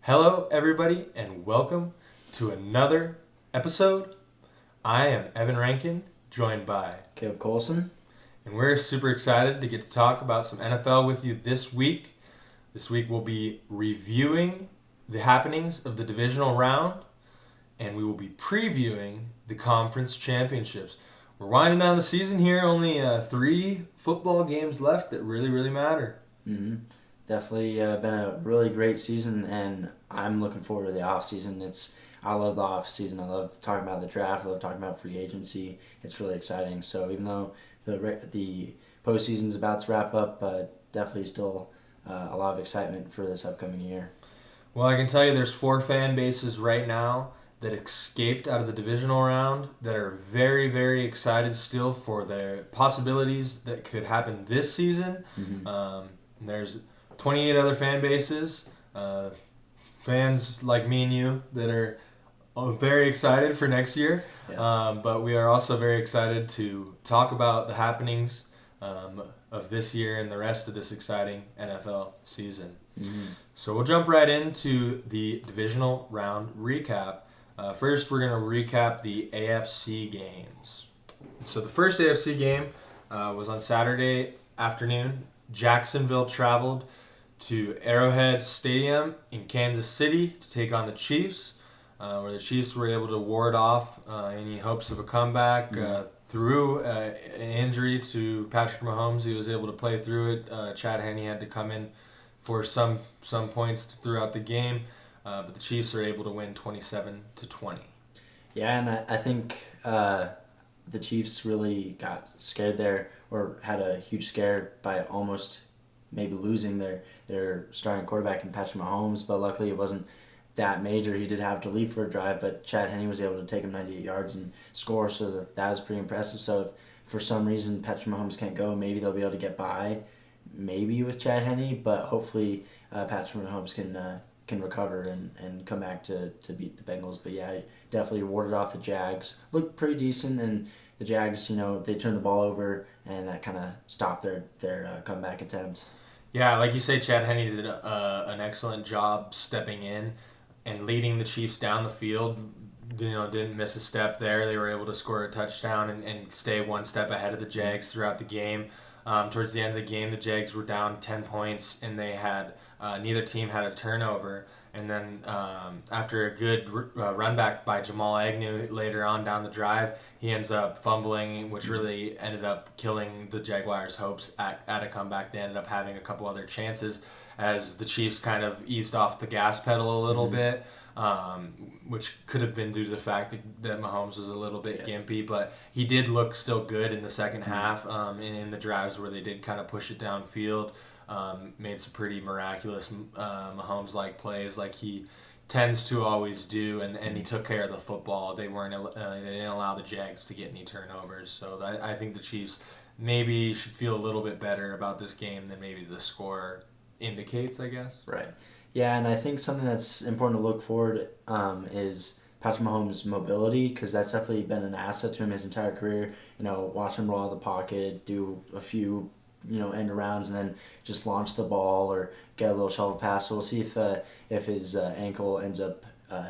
Hello, everybody, and welcome to another episode. I am Evan Rankin, joined by Caleb Colson. and we're super excited to get to talk about some NFL with you this week. This week we'll be reviewing the happenings of the Divisional Round, and we will be previewing the conference championships. We're winding down the season here, only 3 football games left that really matter. Mm-hmm. Definitely been a really great season, and I'm looking forward to the off season. I love the off season. I love talking about the draft. I love talking about free agency. It's really exciting. So even though the postseason's about to wrap up, definitely still a lot of excitement for this upcoming year. Well, I can tell you there's 4 fan bases right now that escaped out of the divisional round that are very excited still for the possibilities that could happen this season. Mm-hmm. There's 28 other fan bases, fans like me and you that are very excited for next year. Yeah. But we are also very excited to talk about the happenings of this year and the rest of this exciting NFL season. Mm-hmm. So we'll jump right into the divisional round recap. First, we're going to recap the AFC games. So the first AFC game was on Saturday afternoon. Jacksonville traveled to Arrowhead Stadium in Kansas City to take on the Chiefs, where the Chiefs were able to ward off any hopes of a comeback. Through an injury to Patrick Mahomes, he was able to play through it. Chad Henne had to come in for some points throughout the game, but the Chiefs are able to win 27-20. Yeah, and I think the Chiefs really got scared there, or had a huge scare by almost maybe losing their starting quarterback in Patrick Mahomes, but luckily it wasn't that major. He did have to leave for a drive, but Chad Henne was able to take him 98 yards and score, so that was pretty impressive. So if for some reason Patrick Mahomes can't go, maybe they'll be able to get by, maybe with Chad Henne, but hopefully Patrick Mahomes can recover and come back to beat the Bengals. But yeah, definitely warded off the Jags. Looked pretty decent, and the Jags, they turned the ball over, and that kind of stopped their comeback attempt. Yeah, like you say, Chad Henne did an excellent job stepping in and leading the Chiefs down the field. Didn't miss a step there. They were able to score a touchdown and stay one step ahead of the Jags throughout the game. Towards the end of the game, the Jags were down 10 points, and they had neither team had a turnover. And then after a good run back by Jamal Agnew later on down the drive, he ends up fumbling, which really ended up killing the Jaguars' hopes at a comeback. They ended up having a couple other chances as the Chiefs kind of eased off the gas pedal a little bit, which could have been due to the fact that Mahomes was a little bit gimpy, but he did look still good in the second half in the drives where they did kind of push it downfield. Made some pretty miraculous Mahomes-like plays, like he tends to always do, and he took care of the football. They didn't allow the Jags to get any turnovers, so I think the Chiefs maybe should feel a little bit better about this game than maybe the score indicates, I guess. Right. Yeah, and I think something that's important to look forward is Patrick Mahomes' mobility, because that's definitely been an asset to him his entire career. Watch him roll out of the pocket, do a few end arounds, and then just launch the ball or get a little shovel pass. So we'll see if his ankle ends up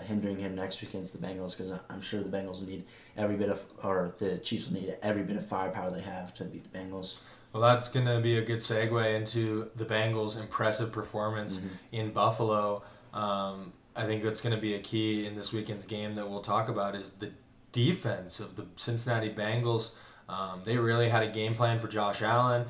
hindering him next week against the Bengals, because I'm sure the Bengals need the Chiefs will need every bit of firepower they have to beat the Bengals. Well, that's going to be a good segue into the Bengals' impressive performance in Buffalo. I think what's going to be a key in this weekend's game that we'll talk about is the defense of the Cincinnati Bengals. They really had a game plan for Josh Allen.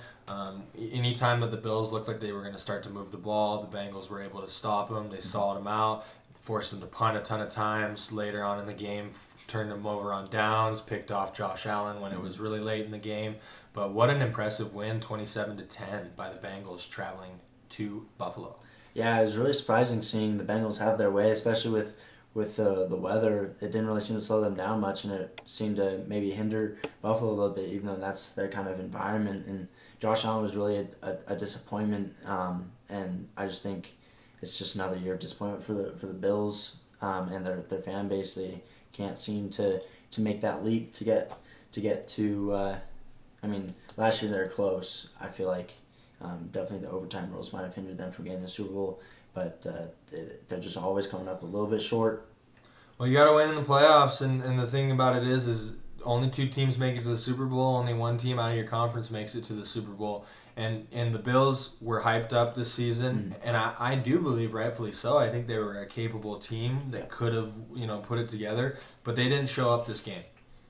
Anytime that the Bills looked like they were going to start to move the ball, the Bengals were able to stop them. They stalled them out, forced them to punt a ton of times. Later on in the game, turned them over on downs, picked off Josh Allen when it was really late in the game. But what an impressive win, 27-10 by the Bengals traveling to Buffalo. Yeah, it was really surprising seeing the Bengals have their way, especially with the weather. It didn't really seem to slow them down much, and it seemed to maybe hinder Buffalo a little bit, even though that's their kind of environment. And Josh Allen was really a disappointment, and I just think it's just another year of disappointment for the Bills and their fan base. They can't seem to make that leap to get to. Last year they were close. I feel like definitely the overtime rules might have hindered them from getting the Super Bowl, but they're just always coming up a little bit short. Well, you got to win in the playoffs, and the thing about it is only 2 teams make it to the Super Bowl. Only one team out of your conference makes it to the Super Bowl. And the Bills were hyped up this season, and I do believe rightfully so. I think they were a capable team that could have put it together, but they didn't show up this game.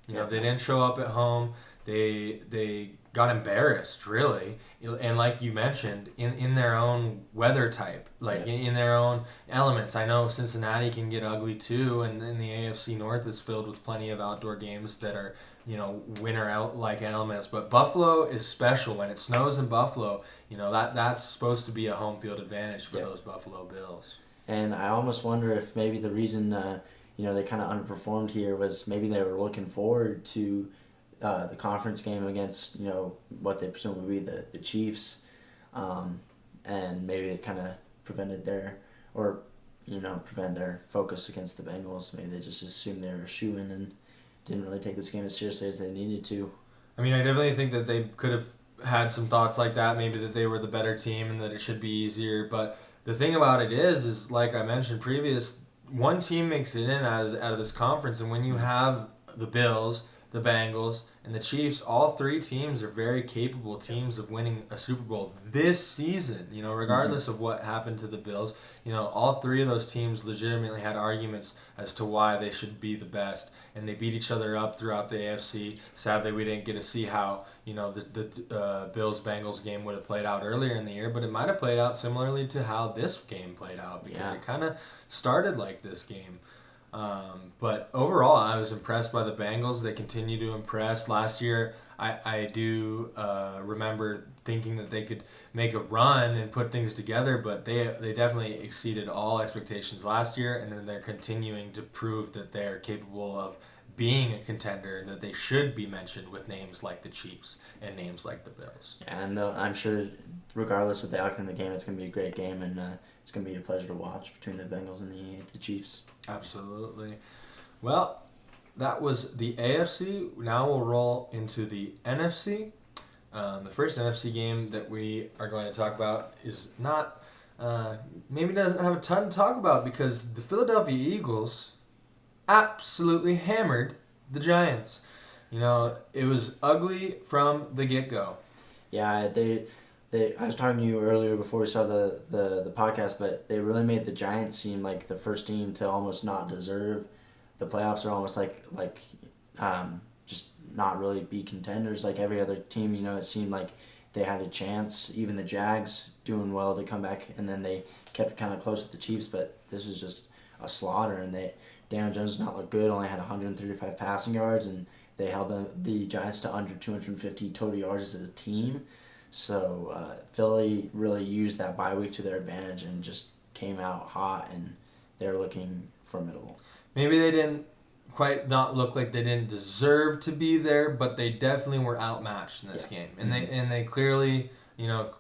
They didn't show up at home. They got embarrassed, really, and like you mentioned, in their own weather type, like in their own elements. I know Cincinnati can get ugly too, and the AFC North is filled with plenty of outdoor games that are winter out like elements. But Buffalo is special. When it snows in Buffalo, that's supposed to be a home field advantage for those Buffalo Bills. And I almost wonder if maybe the reason they kind of underperformed here was maybe they were looking forward to the conference game against what they presume would be the Chiefs, and maybe it kind of prevented their focus against the Bengals. Maybe they just assumed they were a shoo-in and didn't really take this game as seriously as they needed to. I mean, I definitely think that they could have had some thoughts like that, maybe that they were the better team and that it should be easier. But the thing about it is like I mentioned previous, one team makes it in out of this conference, and when you have the Bills, the Bengals, and the Chiefs, all 3 teams are very capable teams of winning a Super Bowl this season. Regardless of what happened to the Bills, all 3 of those teams legitimately had arguments as to why they should be the best, and they beat each other up throughout the AFC. Sadly, we didn't get to see how the Bills-Bengals game would have played out earlier in the year, but it might have played out similarly to how this game played out, because it kind of started like this game. But overall, I was impressed by the Bengals. They continue to impress. Last year, I do remember thinking that they could make a run and put things together, but they definitely exceeded all expectations last year, and then they're continuing to prove that they're capable of being a contender and that they should be mentioned with names like the Chiefs and names like the Bills. Yeah, and I'm sure regardless of the outcome of the game, it's going to be a great game, and it's going to be a pleasure to watch between the Bengals and the Chiefs. Absolutely. Well, that was the AFC. Now we'll roll into the NFC. The first NFC game that we are going to talk about is not, maybe doesn't have a ton to talk about, because the Philadelphia Eagles absolutely hammered the Giants. It was ugly from the get-go. Yeah, I was talking to you earlier before we saw the podcast, but they really made the Giants seem like the first team to almost not deserve the playoffs, or almost like just not really be contenders like every other team. It seemed like they had a chance. Even the Jags doing well to come back, and then they kept kind of close with the Chiefs, but this was just a slaughter, and Daniel Jones did not look good, only had 135 passing yards, and they held the Giants to under 250 total yards as a team. So Philly really used that bye week to their advantage and just came out hot, and they're looking formidable. Maybe they didn't quite not look like they didn't deserve to be there, but they definitely were outmatched in this game. And they clearly,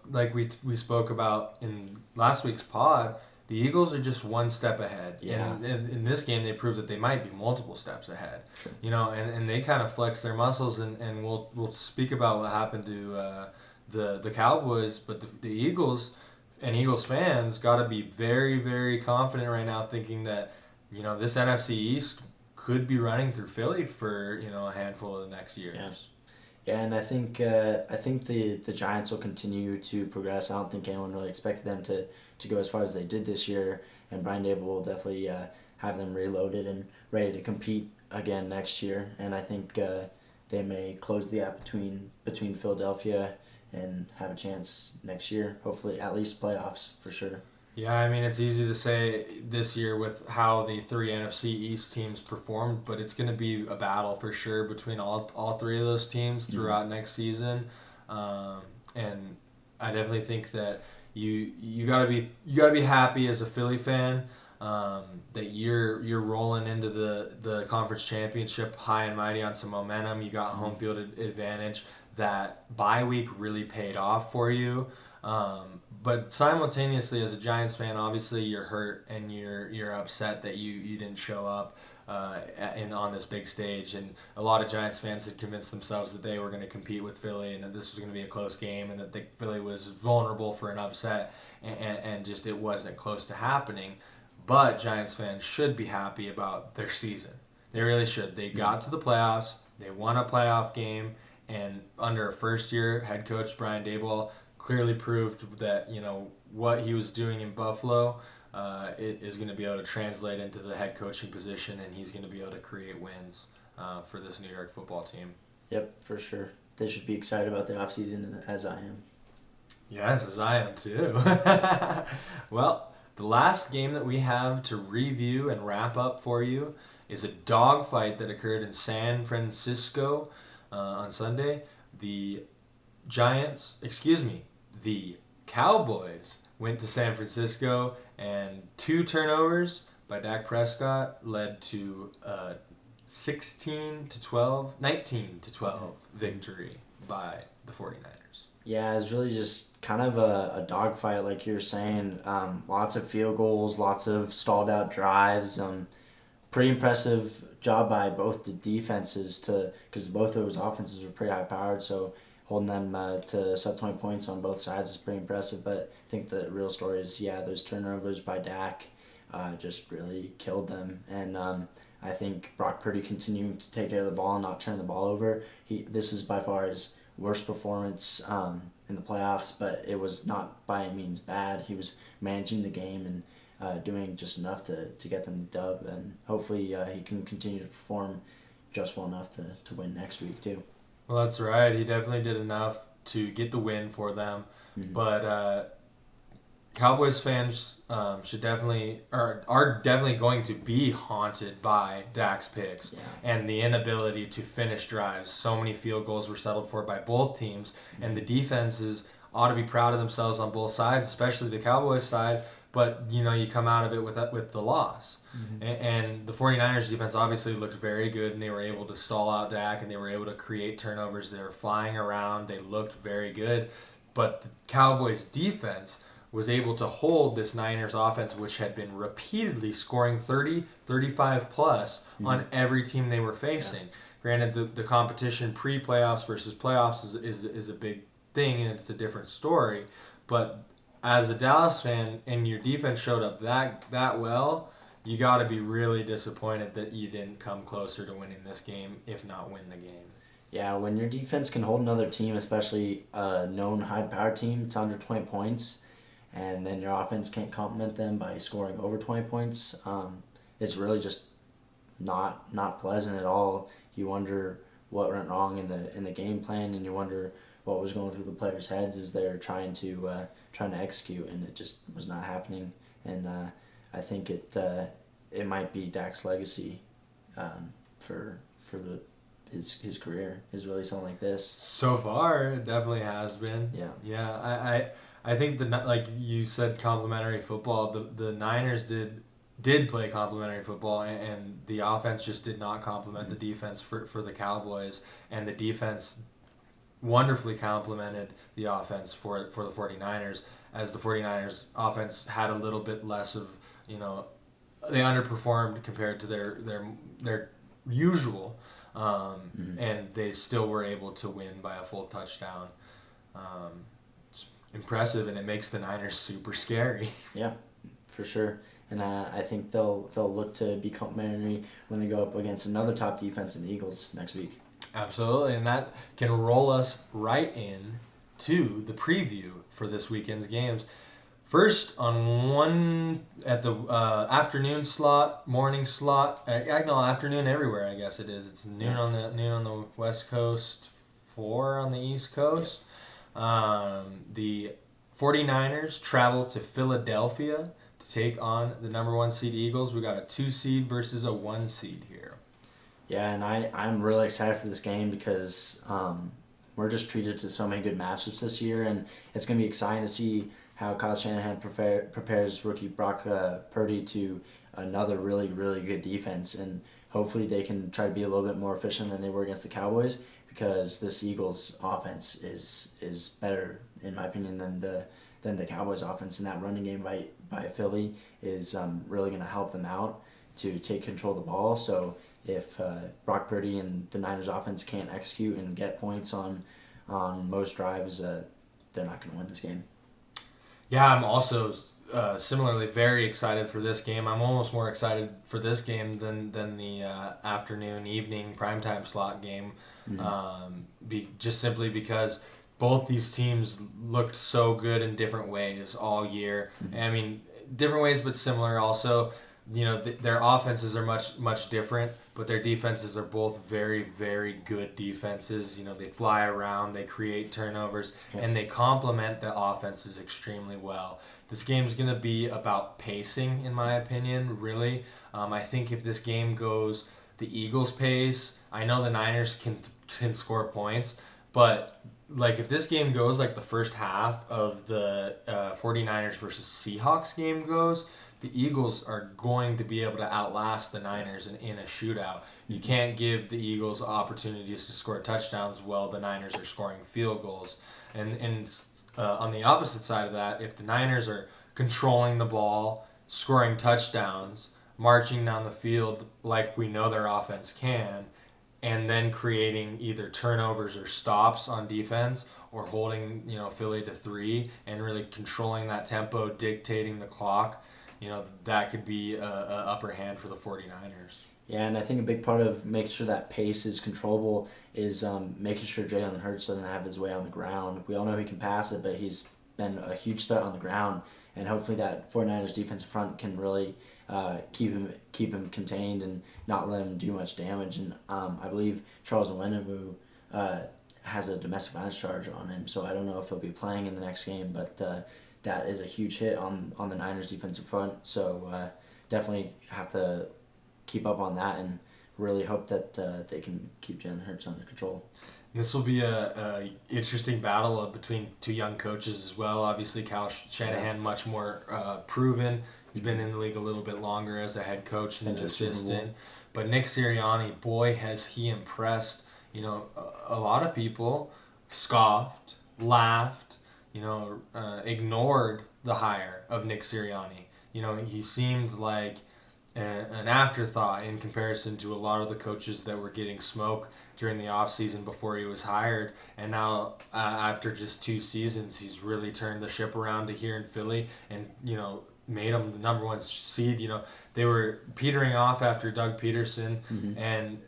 like we spoke about in last week's pod, the Eagles are just one step ahead. Yeah. And in this game, they proved that they might be multiple steps ahead. Sure. And they kind of flexed their muscles, and we'll speak about what happened to the Cowboys, but the Eagles and Eagles fans got to be very, very confident right now, thinking that this NFC East could be running through Philly for a handful of the next years. Yeah, and I think the Giants will continue to progress. I don't think anyone really expected them to go as far as they did this year, and Brian Dable will definitely have them reloaded and ready to compete again next year. And I think they may close the gap between Philadelphia and have a chance next year. Hopefully, at least playoffs for sure. Yeah, I mean, it's easy to say this year with how the 3 NFC East teams performed, but it's going to be a battle for sure between all 3 of those teams throughout next season. And I definitely think that you gotta be happy as a Philly fan that you're rolling into the conference championship high and mighty on some momentum. You got home field advantage. That bye week really paid off for you. but simultaneously, as a Giants fan, obviously you're hurt and you're upset that you didn't show up on this big stage. And a lot of Giants fans had convinced themselves that they were going to compete with Philly and that this was going to be a close game and that Philly was vulnerable for an upset and just it wasn't close to happening. But Giants fans should be happy about their season. They really should. They got to the playoffs. They won a playoff game, and under a first-year head coach Brian Daboll clearly proved that what he was doing in Buffalo it is going to be able to translate into the head coaching position, and he's going to be able to create wins for this New York football team. Yep, for sure. They should be excited about the offseason as I am. Yes, as I am too. Well, the last game that we have to review and wrap up for you is a dogfight that occurred in San Francisco on Sunday. The the Cowboys went to San Francisco, and 2 turnovers by Dak Prescott led to 19 to 12 victory by the 49ers. Yeah, it's really just kind of a dogfight, like you were saying. Lots of field goals, lots of stalled out drives. Pretty impressive job by both the defenses because both of those offenses were pretty high powered. So holding them to sub 20 points on both sides is pretty impressive. But I think the real story is those turnovers by Dak just really killed them. And I think Brock Purdy continuing to take care of the ball and not turn the ball over. This is by far his worst performance in the playoffs, but it was not by any means bad. He was managing the game and doing just enough to get them the dub, and hopefully he can continue to perform just well enough to win next week too. Well, that's right. He definitely did enough to get the win for them, but Cowboys fans should definitely are definitely going to be haunted by Dak's picks and the inability to finish drives. So many field goals were settled for by both teams, and the defenses ought to be proud of themselves on both sides, especially the Cowboys side. But you come out of it with the loss, and the 49ers defense obviously looked very good, and they were able to stall out Dak, and they were able to create turnovers. They were flying around. They looked very good, but the Cowboys defense was able to hold this Niners offense, which had been repeatedly scoring 30, 35 plus on every team they were facing. Yeah. Granted, the competition pre-playoffs versus playoffs is a big thing, and it's a different story. But as a Dallas fan and your defense showed up that well, you got to be really disappointed that you didn't come closer to winning this game, if not win the game. Yeah, when your defense can hold another team, especially a known high-power team, to under 20 points, and then your offense can't complement them by scoring over 20 points, it's really just not pleasant at all. You wonder what went wrong in the game plan, and you wonder what was going through the players' heads as they're trying to execute, and it just was not happening. And I think it might be Dak's legacy for his career is really something like this. So far, it definitely has been. Yeah. I think like you said, complimentary football. The Niners did play complimentary football, and the offense just did not complement the defense for the Cowboys, and the defense wonderfully complemented the offense for the 49ers, as the 49ers offense had a little bit less of, they underperformed compared to their usual, and they still were able to win by a full touchdown. It's impressive, and it makes the Niners super scary. Yeah, for sure. And I think they'll look to be complimentary when they go up against another top defense in the Eagles next week. Absolutely, and that can roll us right in to the preview for this weekend's games. First, at the afternoon slot, morning slot, afternoon everywhere. I guess it is. It's noon on the West Coast, 4 on the East Coast. The 49ers travel to Philadelphia to take on the number 1 seed Eagles. We got a 2 seed versus a 1 seed here. Yeah, and I'm really excited for this game because we're just treated to so many good matchups this year, and it's going to be exciting to see how Kyle Shanahan prepares rookie Brock Purdy to another really, really good defense, and hopefully they can try to be a little bit more efficient than they were against the Cowboys, because this Eagles offense is better, in my opinion, than than the Cowboys offense, and that running game by Philly is really going to help them out to take control of the ball. So if Brock Purdy and the Niners offense can't execute and get points on most drives, they're not going to win this game. Yeah, I'm also similarly very excited for this game. I'm almost more excited for this game than the afternoon, evening, primetime slot game. Just simply because both these teams looked so good in different ways all year. I mean, different ways but similar also. Their offenses are much different, but their defenses are both very, very good defenses. They fly around, they create turnovers, and they complement the offenses extremely well. This game's going to be about pacing, in my opinion, really. I think if this game goes the Eagles' pace, I know the Niners can score points, but if this game goes like the first half of the 49ers versus Seahawks game goes, the Eagles are going to be able to outlast the Niners in a shootout. You can't give the Eagles opportunities to score touchdowns while the Niners are scoring field goals. And on the opposite side of that, if the Niners are controlling the ball, scoring touchdowns, marching down the field like we know their offense can, and then creating either turnovers or stops on defense or holding Philly to 3 and really controlling that tempo, dictating the clock, that could be a upper hand for the 49ers. Yeah, and I think a big part of making sure that pace is controllable is making sure Jalen Hurts doesn't have his way on the ground. We all know he can pass it, but he's been a huge threat on the ground, and hopefully that 49ers defensive front can really keep him contained and not let him do much damage. And I believe Charles Nwenwu has a domestic violence charge on him, so I don't know if he'll be playing in the next game, but that is a huge hit on the Niners defensive front. So definitely have to keep up on that and really hope that they can keep Jalen Hurts under control. This will be a interesting battle between two young coaches as well. Obviously, Kyle Shanahan much more proven. He's been in the league a little bit longer as a head coach and an assistant. But Nick Sirianni, boy, has he impressed. A lot of people scoffed, laughed, ignored the hire of Nick Sirianni. He seemed like an afterthought in comparison to a lot of the coaches that were getting smoke during the offseason before he was hired. And now, after just 2 seasons, he's really turned the ship around to here in Philly and, made them the number 1 seed. They were petering off after Doug Peterson, and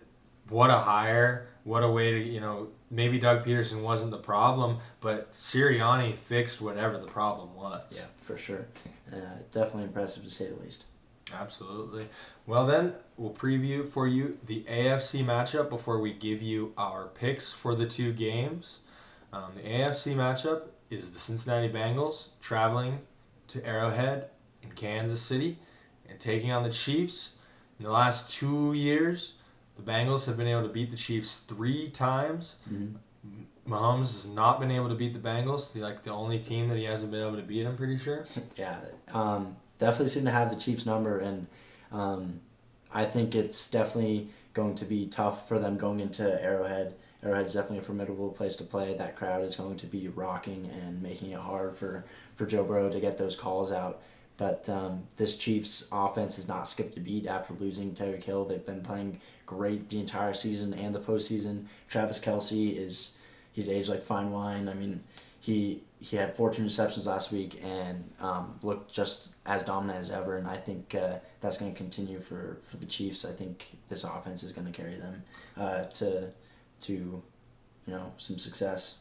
what a hire, what a way to, maybe Doug Peterson wasn't the problem, but Sirianni fixed whatever the problem was. Yeah, for sure. Definitely impressive to say the least. Absolutely. Well then, we'll preview for you the AFC matchup before we give you our picks for the 2 games. The AFC matchup is the Cincinnati Bengals traveling to Arrowhead in Kansas City and taking on the Chiefs. In the last 2 years, the Bengals have been able to beat the Chiefs 3 times. Mahomes has not been able to beat the Bengals. They're the only team that he hasn't been able to beat, I'm pretty sure. Yeah, definitely seem to have the Chiefs number, and I think it's definitely going to be tough for them going into Arrowhead. Arrowhead's definitely a formidable place to play. That crowd is going to be rocking and making it hard for Joe Burrow to get those calls out. But this Chiefs offense has not skipped a beat after losing Tyreek Hill. They've been playing great the entire season and the postseason. Travis Kelce he's aged like fine wine. I mean, he had 14 receptions last week and looked just as dominant as ever. And I think that's going to continue for the Chiefs. I think this offense is going to carry them to some success.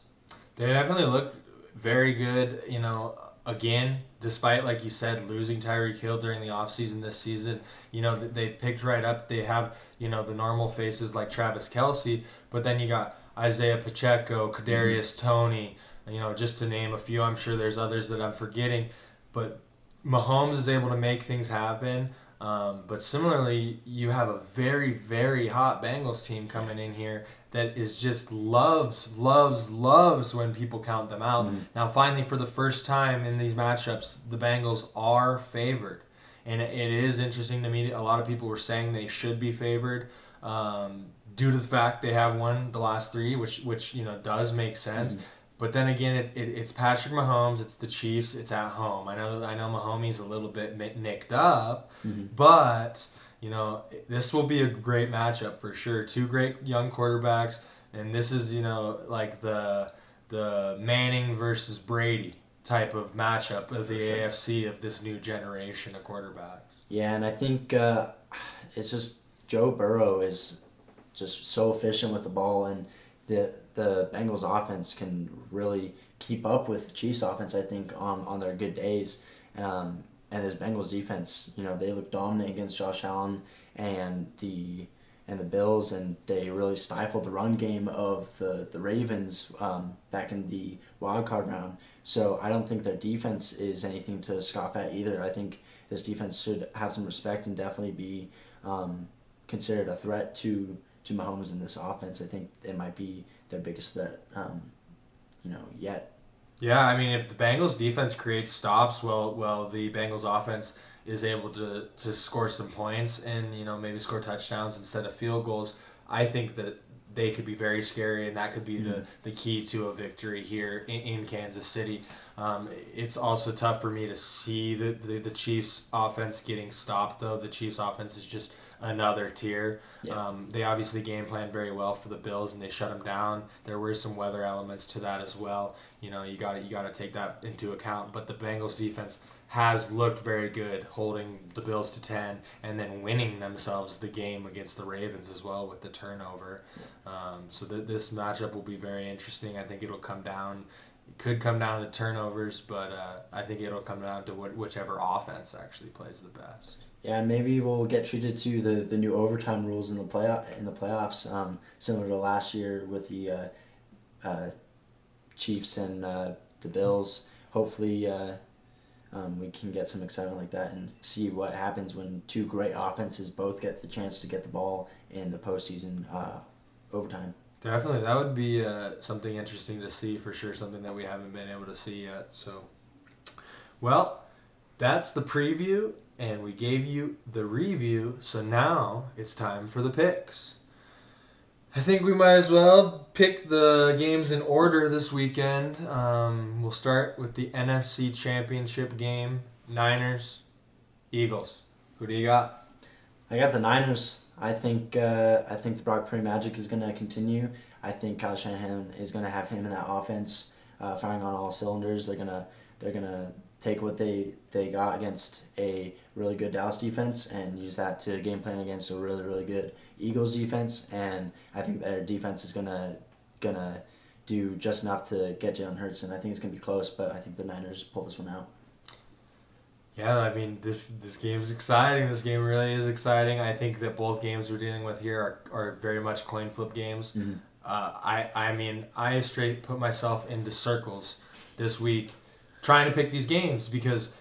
They definitely look very good. Again, despite, like you said, losing Tyreek Hill during the offseason this season, they picked right up. They have, the normal faces like Travis Kelce, but then you got Isaiah Pacheco, Kadarius Toney, just to name a few. I'm sure there's others that I'm forgetting, but Mahomes is able to make things happen. But similarly, you have a very, very hot Bengals team coming in here that is just loves when people count them out. Now, finally, for the first time in these matchups, the Bengals are favored. And it is interesting to me. A lot of people were saying they should be favored due to the fact they have won the last 3, which does make sense. But then again, it's Patrick Mahomes. It's the Chiefs. It's at home. I know Mahomes a little bit nicked up, Mm-hmm. but this will be a great matchup for sure. Two great young quarterbacks, and this is like the Manning versus Brady type of matchup of the sure. AFC of this new generation of quarterbacks. Yeah, and I think it's just Joe Burrow is just so efficient with the ball, and the Bengals offense can really keep up with the Chiefs offense. I think on their good days, and this Bengals defense, they look dominant against Josh Allen and the Bills, and they really stifled the run game of the Ravens back in the wild card round. So I don't think their defense is anything to scoff at either. I think this defense should have some respect and definitely be considered a threat to Mahomes in this offense. I think it might be their biggest threat, yet. Yeah, I mean, if the Bengals defense creates stops, well, the Bengals offense is able to score some points and maybe score touchdowns instead of field goals. I think that they could be very scary, and that could be the key to a victory here in Kansas City. It's also tough for me to see the Chiefs offense getting stopped, though. The Chiefs offense is just another tier. Yeah. They obviously game planned very well for the Bills, and they shut them down. There were some weather elements to that as well. You got to take that into account. But the Bengals defense has looked very good, holding the Bills to 10 and then winning themselves the game against the Ravens as well with the turnover. So this matchup will be very interesting. I think it'll come down. It could come down to turnovers, but I think it'll come down to whichever offense actually plays the best. Yeah, and maybe we'll get treated to the new overtime rules in the playoffs, similar to last year with the Chiefs and the Bills. Hopefully, we can get some excitement like that and see what happens when two great offenses both get the chance to get the ball in the postseason overtime. Definitely, that would be something interesting to see for sure. Something that we haven't been able to see yet. So, well, that's the preview, and we gave you the review. So now it's time for the picks. I think we might as well pick the games in order this weekend. We'll start with the NFC Championship game. Niners, Eagles. Who do you got? I got the Niners. I think the Brock Purdy magic is going to continue. I think Kyle Shanahan is going to have him in that offense firing on all cylinders. They're gonna take what they got against a really good Dallas defense and use that to game plan against a really really good Eagles defense. And I think their defense is gonna do just enough to get Jalen Hurts, and I think it's gonna be close. But I think the Niners pull this one out. Yeah, I mean this game is exciting. This game really is exciting. I think that both games we're dealing with here are very much coin flip games. Mm-hmm. I mean I straight put myself into circles this week trying to pick these games because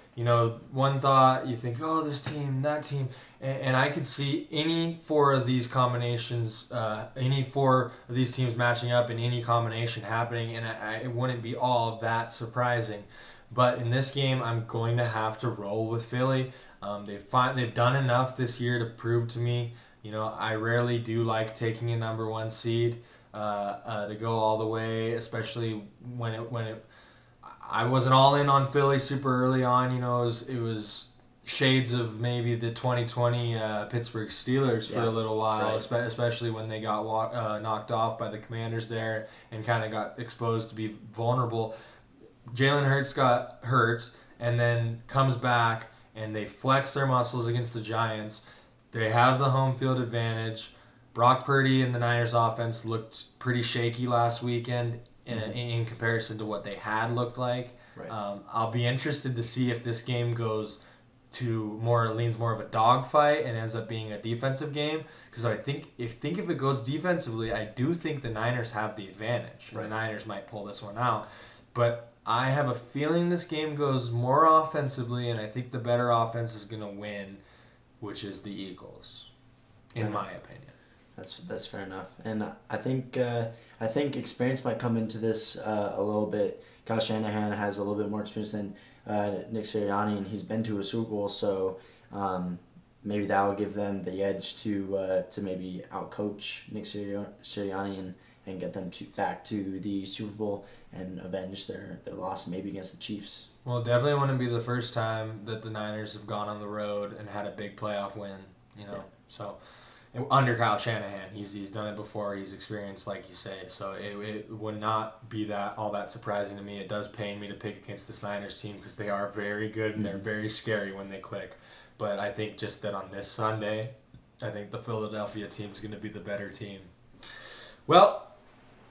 one thought you think, oh, this team, that team, and I could see any four of these combinations, any four of these teams matching up in any combination happening, and it wouldn't be all that surprising. But in this game, I'm going to have to roll with Philly. They've done enough this year to prove to me. I rarely do like taking a number one seed to go all the way, especially when it. I wasn't all in on Philly super early on. It was shades of maybe the 2020 Pittsburgh Steelers for a little while, right. especially when they got knocked off by the Commanders there and kind of got exposed to be vulnerable. Jalen Hurts got hurt and then comes back and they flex their muscles against the Giants. They have the home field advantage. Brock Purdy and the Niners offense looked pretty shaky last weekend in comparison to what they had looked like. Right. I'll be interested to see if this game goes leans more of a dogfight and ends up being a defensive game, because I think if it goes defensively, I do think the Niners have the advantage. Right. The Niners might pull this one out, but I have a feeling this game goes more offensively, and I think the better offense is going to win, which is the Eagles, in my opinion. That's fair enough, and I think experience might come into this a little bit. Kyle Shanahan has a little bit more experience than Nick Sirianni, and he's been to a Super Bowl, so maybe that will give them the edge to maybe outcoach Nick Sirianni and get them back to the Super Bowl and avenge their loss maybe against the Chiefs. Well, it definitely wouldn't be the first time that the Niners have gone on the road and had a big playoff win. Yeah. So under Kyle Shanahan, he's done it before. He's experienced, like you say. So it would not be that all that surprising to me. It does pain me to pick against this Niners team because they are very good and they're very scary when they click. But I think just that on this Sunday, I think the Philadelphia team is going to be the better team. Well,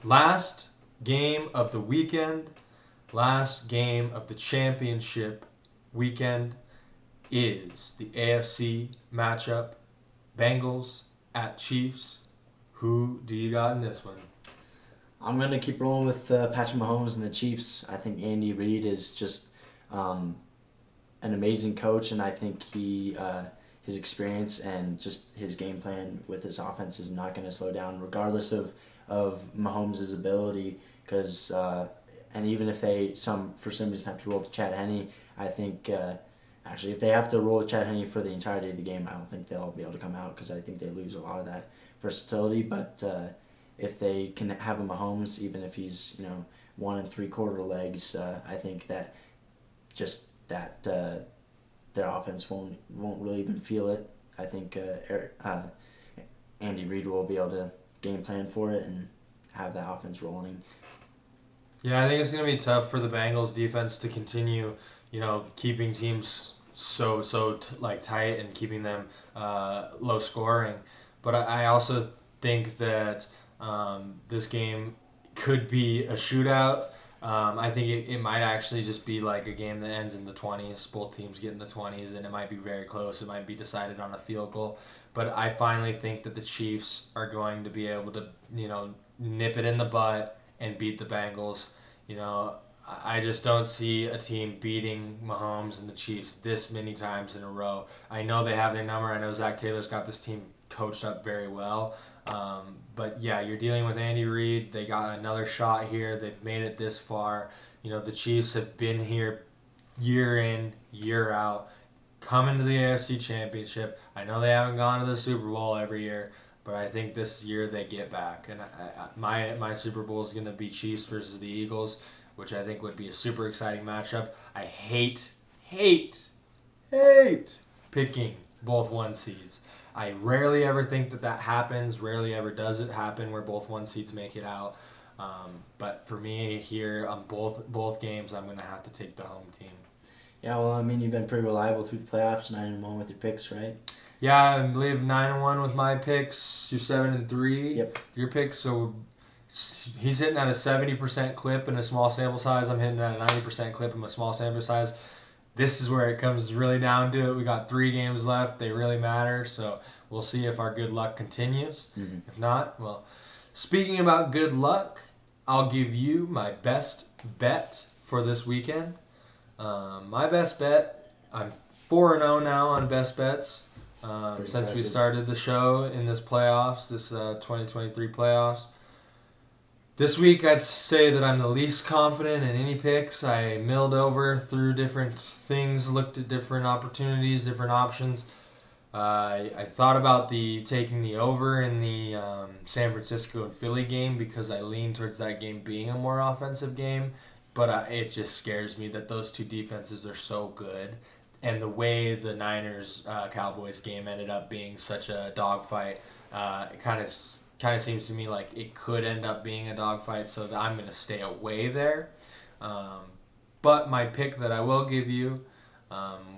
last game of the weekend, last game of the championship weekend is the AFC matchup, Bengals at Chiefs. Who do you got in this one? I'm going to keep rolling with Patrick Mahomes and the Chiefs. I think Andy Reid is just an amazing coach, and I think his experience and just his game plan with his offense is not going to slow down regardless of Mahomes' ability, because and even if they for some reason have to roll to Chad Henne, I think actually if they have to roll with Chad Henne for the entirety of the game, I don't think they'll be able to come out because I think they lose a lot of that versatility. But if they can have a Mahomes, even if he's 1 3/4 legs, I think that just that their offense won't really even feel it. I think Andy Reid will be able to game plan for it and have that offense rolling. Yeah, I think it's going to be tough for the Bengals defense to continue, keeping teams like tight and keeping them low scoring. But I also think that this game could be a shootout. I think it might actually just be like a game that ends in the 20s. Both teams get in the 20s, and it might be very close. It might be decided on a field goal. But I finally think that the Chiefs are going to be able to, nip it in the butt and beat the Bengals. I just don't see a team beating Mahomes and the Chiefs this many times in a row. I know they have their number. I know Zach Taylor's got this team coached up very well. But yeah, you're dealing with Andy Reid. They got another shot here. They've made it this far. The Chiefs have been here year in, year out, coming to the AFC Championship. I know they haven't gone to the Super Bowl every year, but I think this year they get back. And my Super Bowl is going to be Chiefs versus the Eagles, which I think would be a super exciting matchup. I hate picking both 1 seeds. I rarely ever think that happens. Rarely ever does it happen where both 1 seeds make it out. But for me here on both games, I'm going to have to take the home team. Yeah, well, I mean, you've been pretty reliable through the playoffs, 9-1 with your picks, right? Yeah, I believe 9-1 with my picks. You're 7-3. Yep. Your picks, so he's hitting at a 70% clip in a small sample size. I'm hitting at a 90% clip in a small sample size. This is where it comes really down to it. We got 3 games left. They really matter, so we'll see if our good luck continues. Mm-hmm. If not, well, speaking about good luck, I'll give you my best bet for this weekend. My best bet, I'm 4-0 now on best bets since we started the show in this playoffs, this 2023 playoffs. This week, I'd say that I'm the least confident in any picks. I milled over through different things, looked at different opportunities, different options. I thought about taking the over in the San Francisco and Philly game because I lean towards that game being a more offensive game. But it just scares me that those 2 defenses are so good. And the way the Niners-Cowboys game ended up being such a dogfight, it kind of seems to me like it could end up being a dogfight, so that I'm going to stay away there. But my pick that I will give you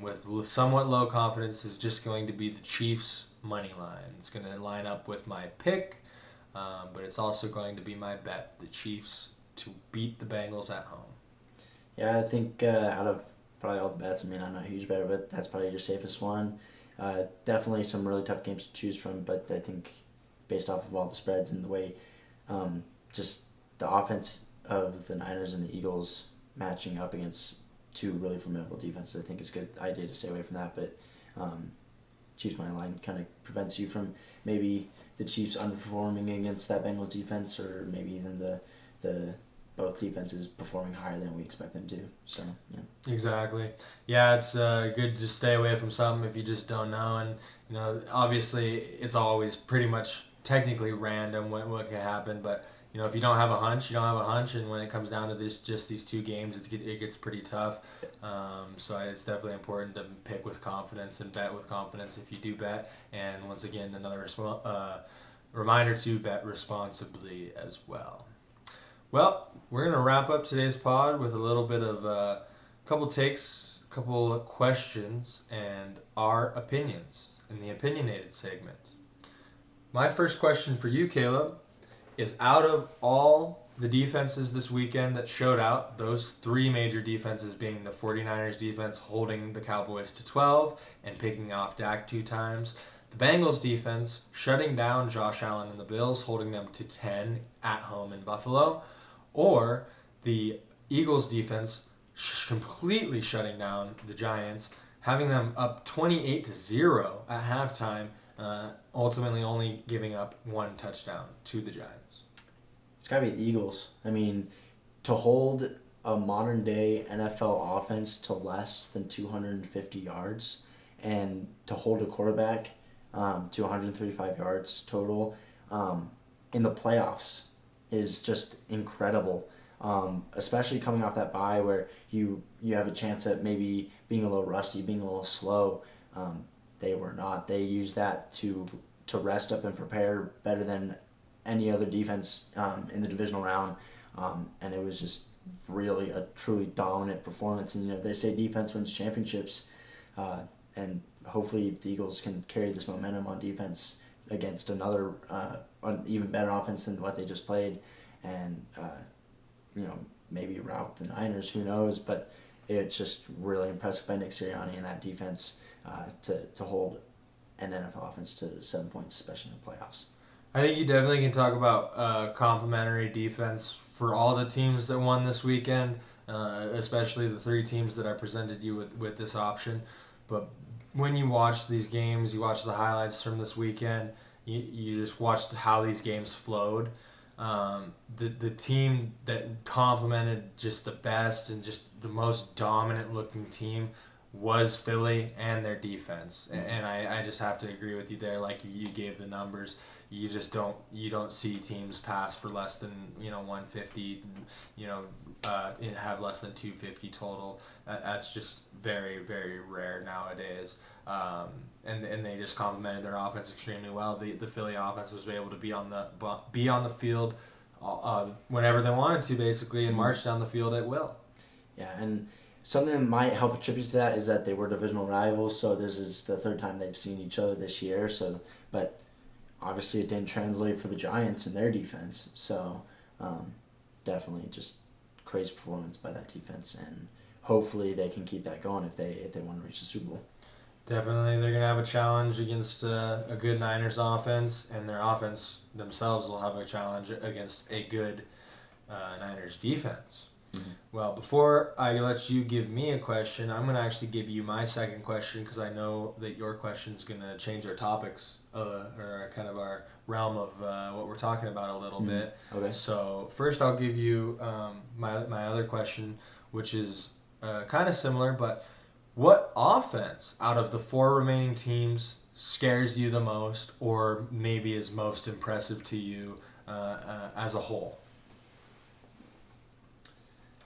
with somewhat low confidence is just going to be the Chiefs money line. It's going to line up with my pick, but it's also going to be my bet, the Chiefs to beat the Bengals at home. Yeah, I think out of probably all the bets, I mean, I'm not a huge better, but that's probably your safest one. Definitely some really tough games to choose from, but I think based off of all the spreads and the way just the offense of the Niners and the Eagles matching up against 2 really formidable defenses, I think it's a good idea to stay away from that. But Chiefs money line kind of prevents you from maybe the Chiefs underperforming against that Bengals defense, or maybe even the both defenses performing higher than we expect them to. So yeah. Exactly. Yeah, it's good to stay away from something if you just don't know, and obviously it's always pretty much technically random what can happen, but if you don't have a hunch, you don't have a hunch, and when it comes down to these two games, it gets pretty tough. So it's definitely important to pick with confidence and bet with confidence if you do bet. And once again, another reminder to bet responsibly as well. Well, we're gonna wrap up today's pod with a little bit of couple takes, couple questions, and our opinions in the opinionated segment. My first question for you, Caleb, is out of all the defenses this weekend that showed out, those three major defenses being the 49ers defense holding the Cowboys to 12 and picking off Dak 2 times, the Bengals defense shutting down Josh Allen and the Bills, holding them to 10 at home in Buffalo, or the Eagles defense completely shutting down the Giants, having them up 28-0 at halftime, ultimately only giving up one touchdown to the Giants. It's got to be the Eagles. I mean, to hold a modern day NFL offense to less than 250 yards and to hold a quarterback to 135 yards total in the playoffs is just incredible. Especially coming off that bye where you have a chance at maybe being a little rusty, being a little slow. They were not. They used that to rest up and prepare better than any other defense in the divisional round, and it was just really a truly dominant performance. And they say defense wins championships, and hopefully the Eagles can carry this momentum on defense against another an even better offense than what they just played, and maybe rout the Niners. Who knows? But it's just really impressive by Nick Sirianni and that defense to hold an NFL offense to 7 points, especially in the playoffs. I think you definitely can talk about complimentary defense for all the teams that won this weekend, especially the three teams that I presented you with this option. But when you watch these games, you watch the highlights from this weekend, you just watch how these games flowed. The team that complemented just the best and just the most dominant looking team was Philly and their defense, and I just have to agree with you there. Like you gave the numbers, you just don't see teams pass for less than 150, have less than 250 total. That's just very very rare nowadays. And they just complemented their offense extremely well. The Philly offense was able to be on the field whenever they wanted to, basically, and march down the field at will. Yeah, and something that might help attribute to that is that they were divisional rivals, so this is the third time they've seen each other this year. But obviously it didn't translate for the Giants and their defense. So definitely just crazy performance by that defense, and hopefully they can keep that going if they want to reach the Super Bowl. Definitely, they're going to have a challenge against a good Niners offense, and their offense themselves will have a challenge against a good Niners defense. Mm-hmm. Well, before I let you give me a question, I'm going to actually give you my second question because I know that your question is going to change our topics or kind of our realm of what we're talking about a little bit. Okay. So first I'll give you my other question, which is kind of similar, but what offense out of the four remaining teams scares you the most or maybe is most impressive to you as a whole?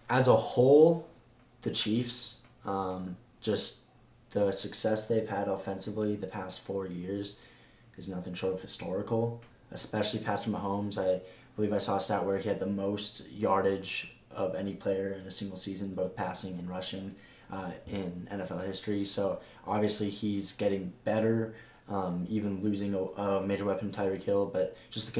As a whole, the Chiefs, just the success they've had offensively the past 4 years is nothing short of historical, especially Patrick Mahomes. I believe I saw a stat where he had the most yardage of any player in a single season, both passing and rushing, in NFL history. So obviously he's getting better, even losing a major weapon, Tyreek Hill, but just the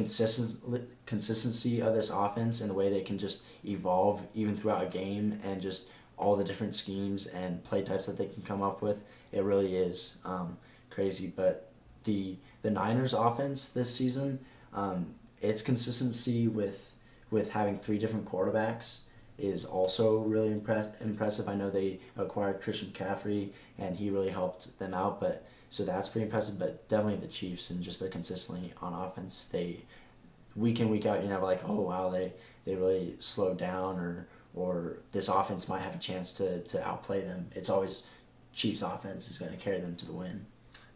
consistency of this offense and the way they can just evolve even throughout a game and just all the different schemes and play types that they can come up with, it really is crazy. But the Niners offense this season, its consistency with having three different quarterbacks is also really impressive. I know they acquired Christian McCaffrey and he really helped them out, but so that's pretty impressive. But definitely the Chiefs and just their consistency on offense, they week in week out you're never like, oh wow, they really slowed down or this offense might have a chance to outplay them. It's always Chiefs offense is going to carry them to the win.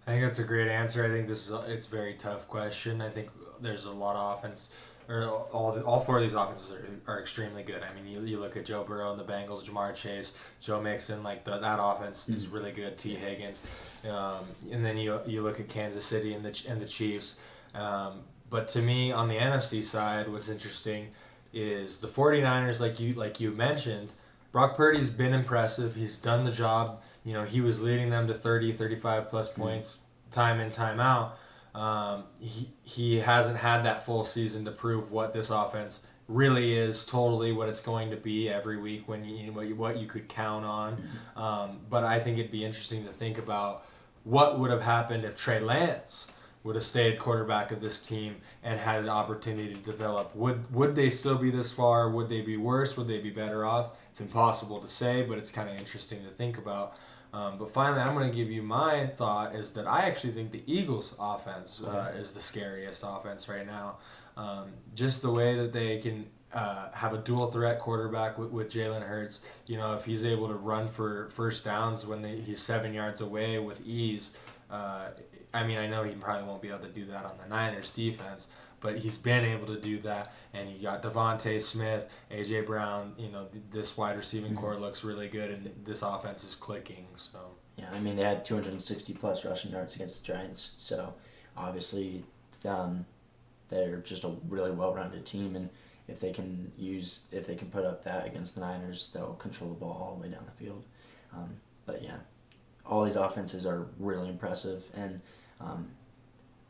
I think that's a great answer. I think it's a very tough question. I think there's a lot of offense or all four of these offenses are extremely good. I mean, you look at Joe Burrow and the Bengals, Jamar Chase, Joe Mixon, like that offense is really good. T. Higgins, and then you look at Kansas City and the Chiefs. But to me, on the NFC side, what's interesting is the 49ers, like you mentioned. Brock Purdy's been impressive. He's done the job. He was leading them to 30, 35 plus points time in, time out. He hasn't had that full season to prove what this offense really is, totally what it's going to be every week when what you could count on. But I think it'd be interesting to think about what would have happened if Trey Lance would have stayed quarterback of this team and had an opportunity to develop. Would they still be this far? Would they be worse? Would they be better off? It's impossible to say, but it's kind of interesting to think about. But finally, I'm going to give you my thought is that I actually think the Eagles' offense is the scariest offense right now. Just the way that they can have a dual threat quarterback with Jalen Hurts. If he's able to run for first downs when he's 7 yards away with ease. I know he probably won't be able to do that on the Niners defense, but he's been able to do that. And you got Devontae Smith, A.J. Brown. This wide receiving core looks really good, and this offense is clicking. So yeah, they had 260 plus rushing yards against the Giants. So obviously, they're just a really well-rounded team, and if they can put up that against the Niners, they'll control the ball all the way down the field. But yeah, all these offenses are really impressive, and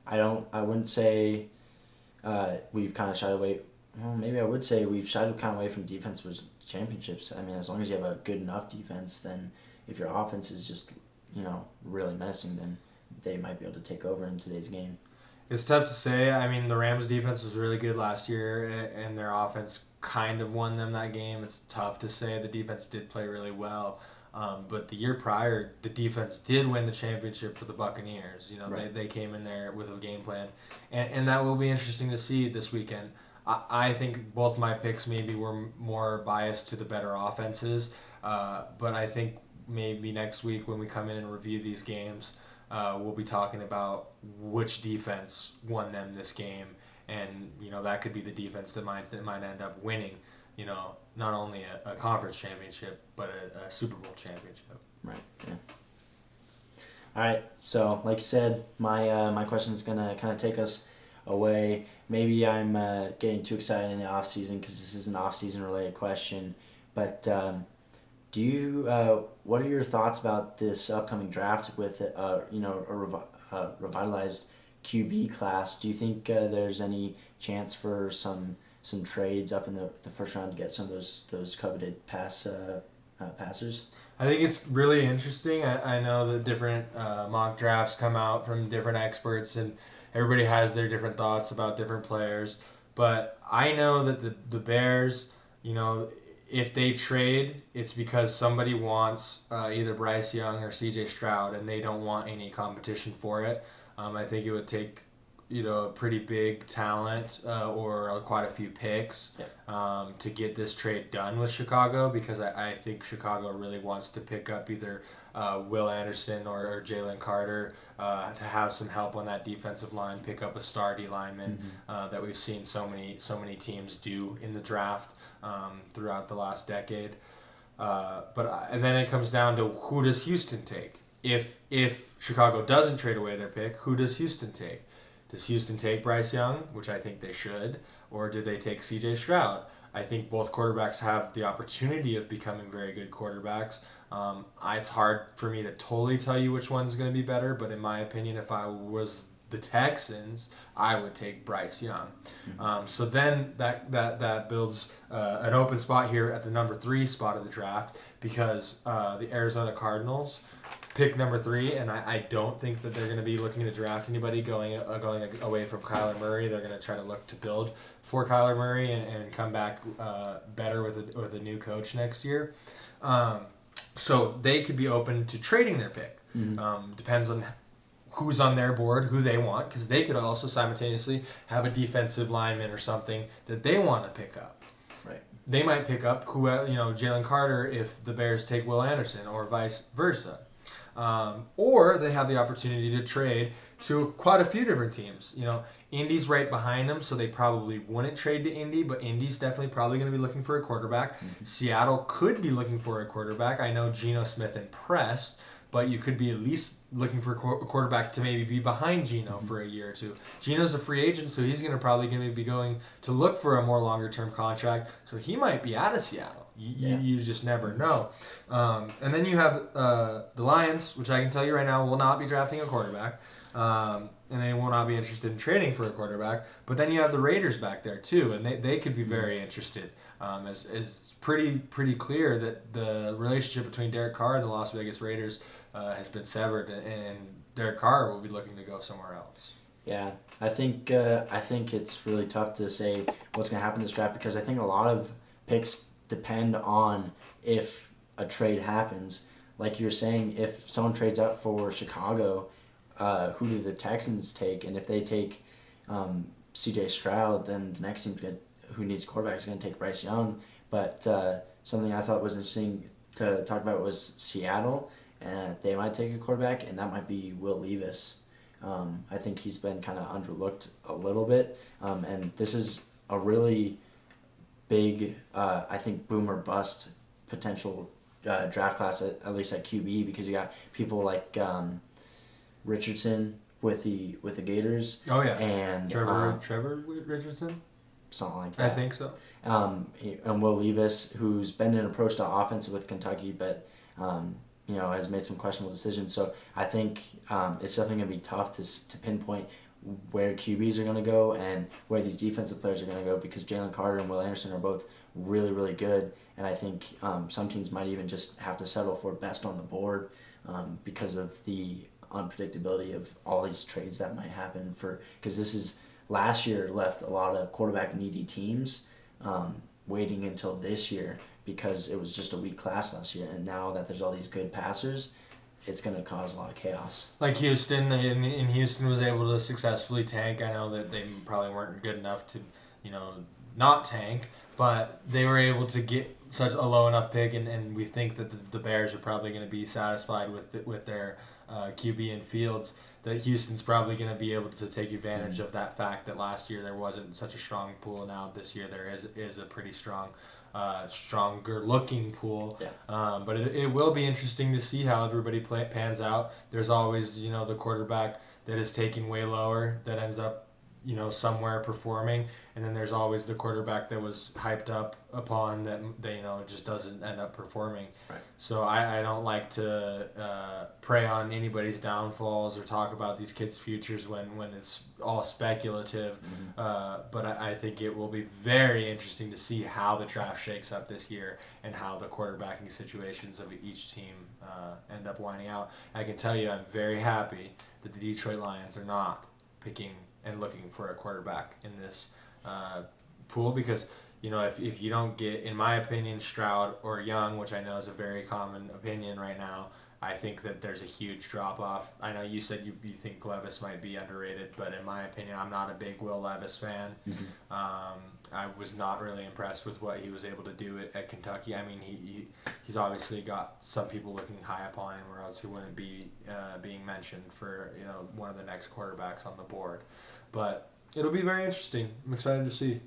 I wouldn't say we've kind of shied away. Well, maybe I would say we've shied kind of away from defense was championships. As long as you have a good enough defense, then if your offense is just really menacing, then they might be able to take over in today's game. It's tough to say. The Rams' defense was really good last year, and their offense kind of won them that game. It's tough to say. The defense did play really well. But the year prior, the defense did win the championship for the Buccaneers. Right. They came in there with a game plan. And that will be interesting to see this weekend. I think both my picks maybe were more biased to the better offenses. But I think maybe next week when we come in and review these games, we'll be talking about which defense won them this game. And, that could be the defense that might end up winning, not only a conference championship, but a Super Bowl championship. Right, yeah. All right, so like you said, my question is going to kind of take us away. Maybe I'm getting too excited in the off-season because this is an off-season related question, but what are your thoughts about this upcoming draft with a revitalized QB class? Do you think there's any chance for some trades up in the first round to get some of those coveted passers? I think it's really interesting. I know that different mock drafts come out from different experts, and everybody has their different thoughts about different players. But I know that the Bears, if they trade, it's because somebody wants either Bryce Young or C.J. Stroud, and they don't want any competition for it. I think it would take a pretty big talent or quite a few picks to get this trade done with Chicago, because I think Chicago really wants to pick up either Will Anderson or Jalen Carter to have some help on that defensive line, pick up a star D lineman that we've seen so many teams do in the draft throughout the last decade. And then it comes down to who does Houston take? If Chicago doesn't trade away their pick, who does Houston take? Does Houston take Bryce Young, which I think they should, or do they take C.J. Stroud? I think both quarterbacks have the opportunity of becoming very good quarterbacks. It's hard for me to totally tell you which one's going to be better, but in my opinion, if I was the Texans, I would take Bryce Young. So then that builds an open spot here at the number 3 spot of the draft, because the Arizona Cardinals pick number 3, and I don't think that they're going to be looking to draft anybody going away from Kyler Murray. They're going to try to look to build for Kyler Murray and come back better with a new coach next year. So they could be open to trading their pick. Depends on who's on their board, who they want, because they could also simultaneously have a defensive lineman or something that they want to pick up. Right. They might pick up Jalen Carter if the Bears take Will Anderson, or vice versa. Or they have the opportunity to trade to quite a few different teams. Indy's right behind them, so they probably wouldn't trade to Indy, but Indy's definitely probably going to be looking for a quarterback. Mm-hmm. Seattle could be looking for a quarterback. I know Geno Smith impressed, but you could be at least looking for a quarterback to maybe be behind Geno Mm-hmm. for a year or two. Geno's a free agent, so he's probably going to be going to look for a more longer term contract. So he might be out of Seattle. You just never know. And then you have the Lions, which I can tell you right now will not be drafting a quarterback. And they will not be interested in trading for a quarterback. But then you have the Raiders back there too, and they could be very interested. As it's pretty clear that the relationship between Derek Carr and the Las Vegas Raiders has been severed, and Derek Carr will be looking to go somewhere else. Yeah, I think it's really tough to say what's going to happen in this draft because I think a lot of picks depend on if a trade happens. Like you're saying, if someone trades out for Chicago, who do the Texans take? And if they take C.J. Stroud, then the next team who needs quarterback is going to take Bryce Young. But something I thought was interesting to talk about was Seattle, and they might take a quarterback, and that might be Will Levis. I think he's been kind of underlooked a little bit, and this is a really big, I think, boom or bust potential draft class, at least at QB, because you got people like Richardson with the Gators. Oh yeah, and Trevor Richardson, something like that. I think so. And Will Levis, who's been an approach to offense with Kentucky, but has made some questionable decisions. So I think it's definitely going to be tough to pinpoint where QBs are going to go and where these defensive players are going to go because Jalen Carter and Will Anderson are both really, really good. And I think some teams might even just have to settle for best on the board because of the unpredictability of all these trades that might happen because this is last year left a lot of quarterback needy teams waiting until this year because it was just a weak class last year, and now that there's all these good passers, it's going to cause a lot of chaos. Like Houston, in Houston was able to successfully tank. I know that they probably weren't good enough to, not tank, but they were able to get such a low enough pick, and we think that the Bears are probably going to be satisfied with their QB and Fields. That Houston's probably going to be able to take advantage of that fact that last year there wasn't such a strong pool. Now this year there is a pretty stronger looking pool. Yeah. But it will be interesting to see how everybody pans out. There's always the quarterback that is taken way lower that ends up somewhere performing, and then there's always the quarterback that was hyped up upon that just doesn't end up performing. Right. So I don't like to prey on anybody's downfalls or talk about these kids' futures when it's all speculative. But I think it will be very interesting to see how the draft shakes up this year and how the quarterbacking situations of each team end up winding out. I can tell you I'm very happy that the Detroit Lions are not picking and looking for a quarterback in this pool because if you don't get, in my opinion, Stroud or Young, which I know is a very common opinion right now, I think that there's a huge drop off. I know you said you think Levis might be underrated, but in my opinion, I'm not a big Will Levis fan. I was not really impressed with what he was able to do at Kentucky. I mean, he's obviously got some people looking high upon him, or else he wouldn't be being mentioned for one of the next quarterbacks on the board. But it'll be very interesting. I'm excited to see.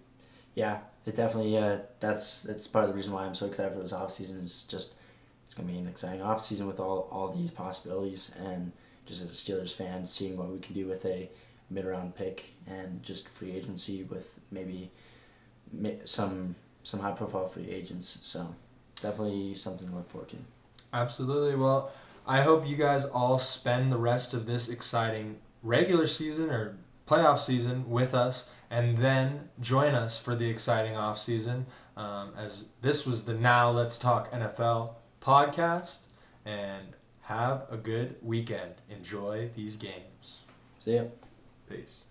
Yeah, it definitely. That's part of the reason why I'm so excited for this offseason. Is just it's gonna be an exciting offseason with all these possibilities, and just as a Steelers fan, seeing what we can do with a mid-round pick and just free agency with maybe some high-profile free agents. So definitely something to look forward to. Absolutely. Well, I hope you guys all spend the rest of this exciting regular season or playoff season with us, and then join us for the exciting off season. As this was the Now Let's Talk NFL podcast, and have a good weekend. Enjoy these games. See ya. Peace.